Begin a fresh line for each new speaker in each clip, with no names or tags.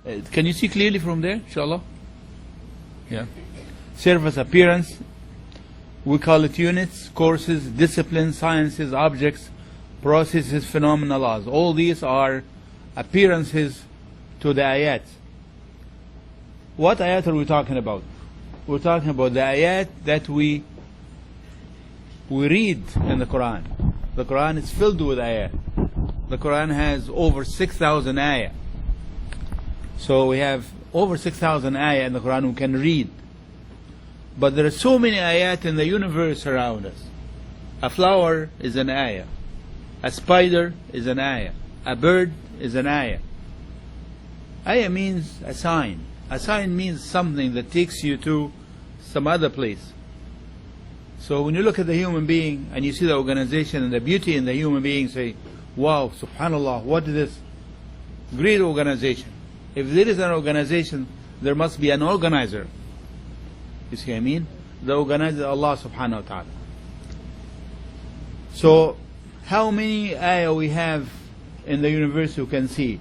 Can you see clearly from there, inshallah? Yeah. Surface appearance. We call it units, courses, disciplines, sciences, objects, processes, phenomena, laws. All these are appearances to the ayat. What ayat are we talking about? We're talking about the ayat that we read in the Qur'an. The Qur'an is filled with ayat. The Qur'an has over 6,000 ayat. So we have over 6,000 ayat in the Qur'an we can read. But there are so many ayat in the universe around us. A flower is an ayah. A spider is an ayah. A bird is an ayah. Ayah means a sign. A sign means something that takes you to some other place. So when you look at the human being and you see the organization and the beauty in the human being, say, wow, subhanallah, what is this great organization? If there is an organization, there must be an organizer. You see what I mean? The organizer is Allah subhanahu wa ta'ala. So how many ayah we have in the universe you can see?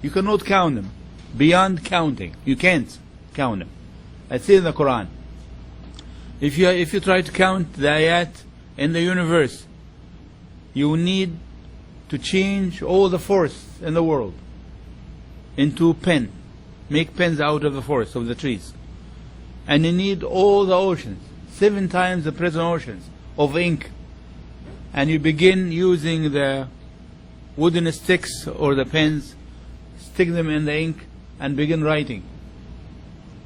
You cannot count them. Beyond counting. You can't count them. It's in the Quran. If you try to count the ayat in the universe, you need to change all the forests in the world into pen. Make pens out of the forest, of the trees. And you need all the oceans, 7 times the present oceans, of ink. And you begin using the wooden sticks or the pens, stick them in the ink, and begin writing.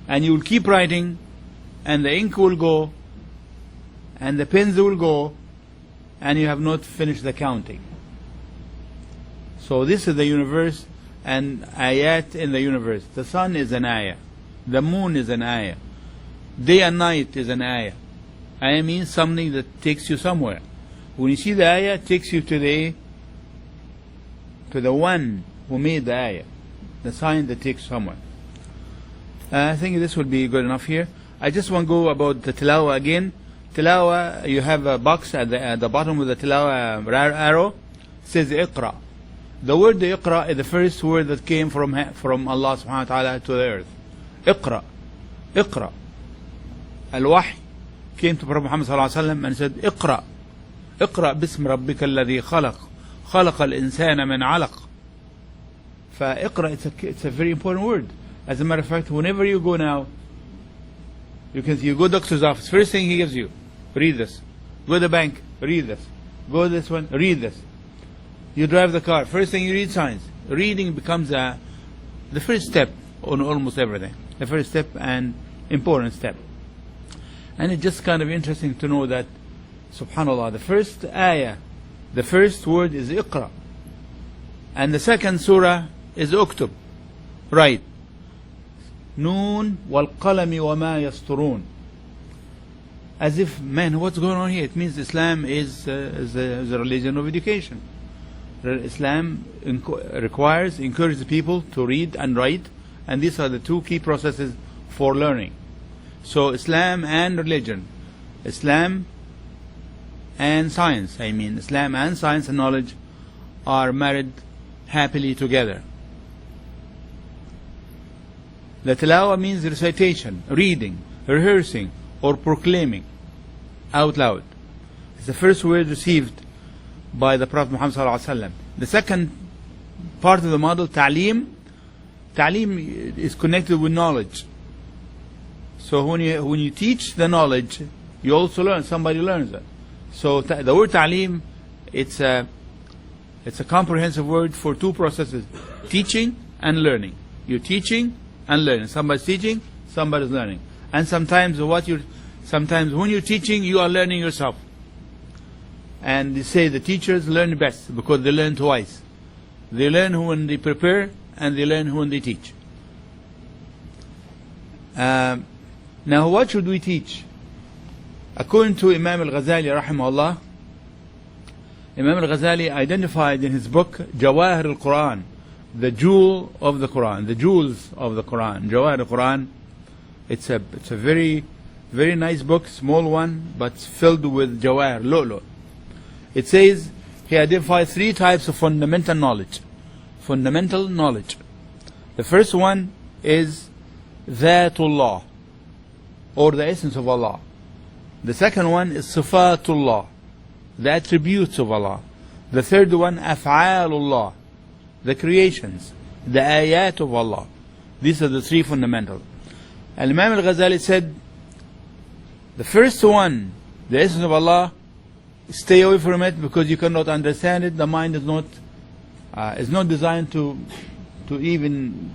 And you will keep writing, and the ink will go, and the pens will go, and you have not finished the counting. So this is the universe, and ayat in the universe. The sun is an ayah. The moon is an ayah. Day and night is an ayah. Ayah means something that takes you somewhere. When you see the ayah, it takes you to the one who made the ayah. The sign that takes somewhere. I think this would be good enough here. I just want to go about the Telawah again. Telawah, you have a box at the bottom of the Telawah arrow. It says Iqra. The word Iqra is the first word that came from Allah subhanahu wa ta'ala to the earth. Iqra. Iqra. Al-Wahy came to Prophet Muhammad sallallahu alaihi wasallam and said, Iqra. Iqra bism rabbika alladhi khalaq. خلق الإنسان من علق. فإقرأ, it's a very important word. As a matter of fact, whenever you go now, you can see, you go to the doctor's office, first thing he gives you, read this. Go to the bank, read this. Go to this one, read this. You drive the car, first thing you read signs. Reading becomes the first step on almost everything. The first step and important step. And it's just kind of interesting to know that, subhanAllah, the first ayah, the first word is Iqra. And the second surah is Uktub. Right. Noon wal qalami wa ma yasturun. As if, man, what's going on here? It means Islam is a religion of education. Islam encourages people to read and write, and these are the 2 key processes for learning. So Islam and religion, Islam and science, Islam and science and knowledge are married happily together. The Telawah means recitation, reading, rehearsing, or proclaiming out loud. It's the first word received by the Prophet Muhammad sallallahu alaihi wasallam. The second part of the model, Taaleem. Taaleem is connected with knowledge. So when you teach the knowledge, you also learn. Somebody learns it. So the word Taaleem, it's a comprehensive word for 2 processes: teaching and learning. You're teaching and learning. Somebody's teaching, somebody's learning. And sometimes when you're teaching, you are learning yourself. And they say the teachers learn best because they learn twice. They learn when they prepare, and they learn when they teach. Now, what should we teach? According to Imam al-Ghazali rahimahullah, Imam al-Ghazali identified in his book Jawahir al-Qur'an, the jewel of the Qur'an, the jewels of the Qur'an. Jawahir al-Qur'an, it's a very, very nice book, small one, but filled with jawahir, lu'lu'. It says, he identified 3 types of fundamental knowledge. Fundamental knowledge. The first one is Zatullah, or the essence of Allah. The second one is Sifatullah, the attributes of Allah. The third one, Af'alullah, the creations, the ayat of Allah. These are the three fundamentals. Imam al-Ghazali said, the first one, the essence of Allah, stay away from it because you cannot understand it. The mind is not designed to even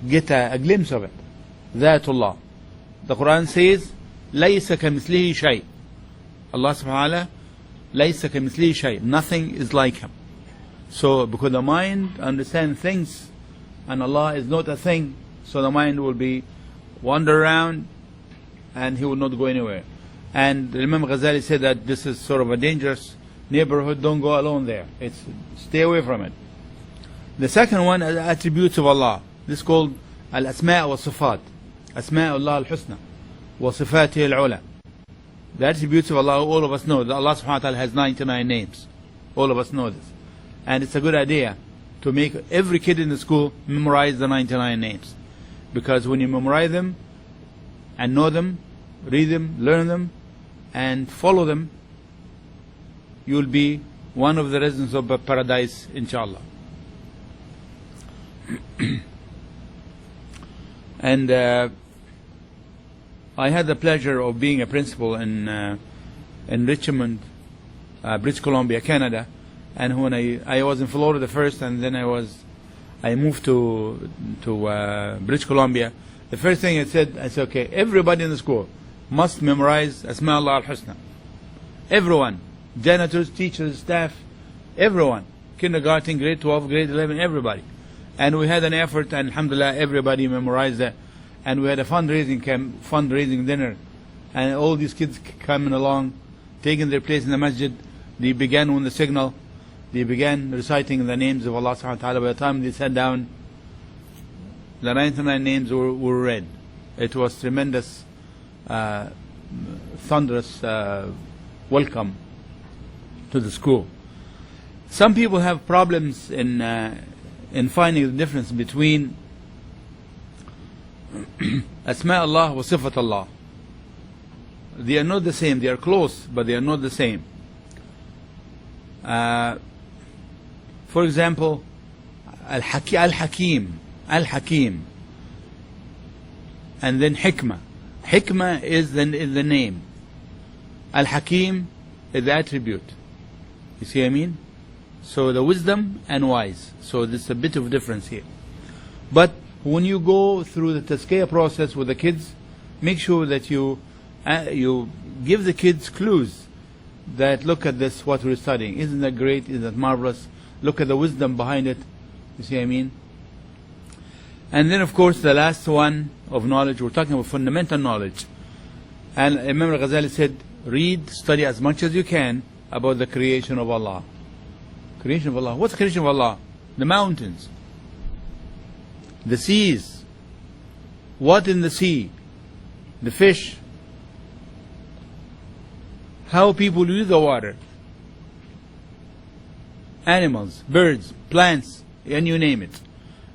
get a glimpse of it. Zatullah. The Qur'an says, لَيْسَ كَمِثْلِهِ شَيْءٍ. Allah subhanahu wa ta'ala, لَيْسَ كَمِثْلِهِ شَيْءٍ. Nothing is like Him. So, because the mind understands things, and Allah is not a thing, so the mind will be wander around, and he will not go anywhere. And Imam Ghazali said that this is sort of a dangerous neighborhood. Don't go alone there. Stay away from it. The second one is attributes of Allah. This is called al-asma' wa sifat. Asma' Allah al-husna wa sifatihi al-ula. The attributes of Allah, all of us know that Allah subhanahu wa ta'ala has 99 names. All of us know this. And it's a good idea to make every kid in the school memorize the 99 names. Because when you memorize them and know them, read them, learn them, and follow them, you will be one of the residents of paradise, inshallah. And I had the pleasure of being a principal in Richmond, British Columbia, Canada. And when I was in Florida first, and then I moved to British Columbia. The first thing I said, okay, everybody in the school must memorize Asma Allah al-Husna. Everyone, janitors, teachers, staff, everyone, kindergarten, grade 12, grade 11, everybody. And we had an effort, and alhamdulillah, everybody memorized that. And we had a fundraising dinner, and all these kids coming along, taking their place in the masjid. They began on the signal. They began reciting the names of Allah subhanahu wa ta'ala. By the time they sat down, the 99 names were read. It was tremendous, thunderous welcome to the school. Some people have problems in finding the difference between Asma Allah wa Sifat Allah. They are not the same. They are close, but they are not the same. For example, Al-Hakim, and then Hikmah. Hikmah is the name. Al-Hakim is the attribute. You see what I mean? So the wisdom and wise. So there's a bit of difference here. But when you go through the Tazkiyah process with the kids, make sure that you give the kids clues that look at this, what we're studying. Isn't that great? Isn't that marvelous? Look at the wisdom behind it. You see what I mean? And then of course the last one of knowledge, we're talking about fundamental knowledge. And Imam al-Ghazali said, read, study as much as you can about the creation of Allah. Creation of Allah. What's the creation of Allah? The mountains, the seas, what in the sea, the fish, how people use the water, animals, birds, plants, and you name it.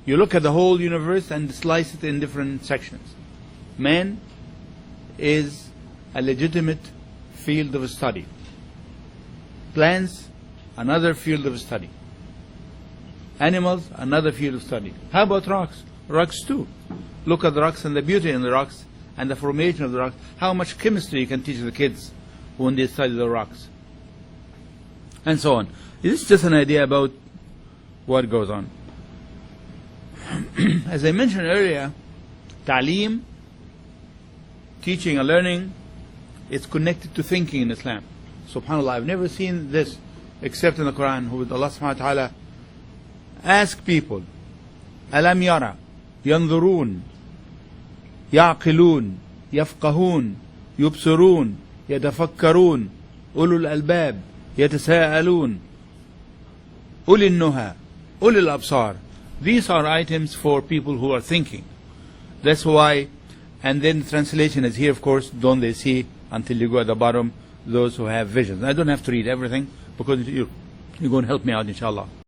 You look at the whole universe and slice it in different sections. Man is a legitimate field of study. Plants, another field of study. Animals, another field of study. How about rocks? Rocks too. Look at the rocks and the beauty in the rocks and the formation of the rocks. How much chemistry you can teach the kids when they study the rocks. And so on. This is just an idea about what goes on. As I mentioned earlier, Taaleem, teaching and learning, is connected to thinking in Islam. SubhanAllah, I've never seen this except in the Qur'an, who Allah subhanahu wa ta'ala ask people, Alam yara, yanzurun, ya'qilun, yafqahun, yubsirun, yatafakkarun, ulul albab, yatasa'alun, ulil nuha, ulil absar. These are items for people who are thinking. That's why, and then translation is here, of course, don't they see until you go at the bottom, those who have visions. I don't have to read everything because you're going to help me out, inshallah.